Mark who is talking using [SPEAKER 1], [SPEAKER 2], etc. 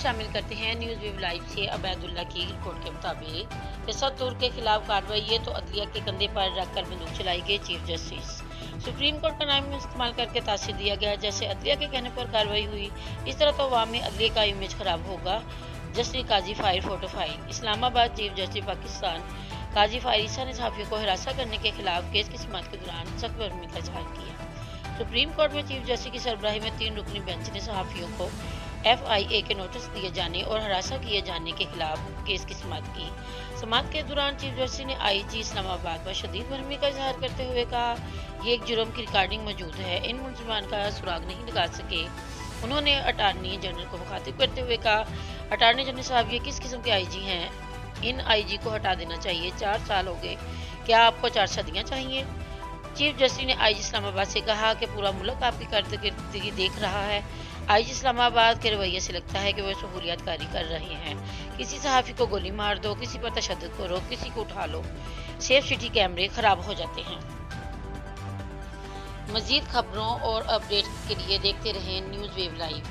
[SPEAKER 1] शामिल करते हैं न्यूज़ वेव लाइव से। अबैदुल्ला की रिपोर्ट के मुताबिक तशद्दुद के खिलाफ कार्रवाई है तो अदलिया के कंधे पर रखकर बंदूक चलाई गई चीफ जस्टिस। सुप्रीम कोर्ट का नाम इस्तेमाल करके तासीर दिया गया। जैसे अदलिया के कहने पर कार्रवाई हुई, इस तरह तो अवाम में अदलिया का इमेज खराब होगा। Justice Qazi Faez photo file. Islamabad chief justice Pakistan Qazi Faez Isa ने सहाफ़ियों को हिरासत करने के खिलाफ केस की समाअत के दौरान सख्त बरहमी का इजहार किया। सुप्रीम कोर्ट में चीफ जस्टिस की सरबराही में 3 रुकनी बेंच ने सहाफ़ियों को FIA के नोटिस दिए जाने और हरासा किए जाने के खिलाफ केस की समाअत की। समाअत के दौरान चीफ जस्टिस ने IG इस्लामाबाद पर शदीद बरहमी का इजहार करते हुए कहा, ये एक जुर्म की रिकॉर्डिंग मौजूद है, इन मुलजिमान का सुराग नहीं लगा सके। उन्होंने अटारनी जनरल को मुखातिब करते हुए कहा, अटारनी जनरल साहब ये किस किस्म के IG हैं? इन IG को हटा देना चाहिए। 4 साल हो गए, क्या आपको 4 सदियाँ चाहिए? चीफ जस्टिस ने IG इस्लामाबाद से कहा कि पूरा मुल्क आपकी कारकर्दगी देख रहा है। IG इस्लामाबाद के रवैये से लगता है कि वह सहूलियत कारी कर रहे हैं। किसी सहाफ़ी को गोली मार दो, किसी पर तशद्दुद करो, किसी को उठा लो, सेफ सिटी कैमरे खराब हो जाते हैं। मज़ीद खबरों और अपडेट के लिए देखते रहें न्यूज़ वेव लाइव।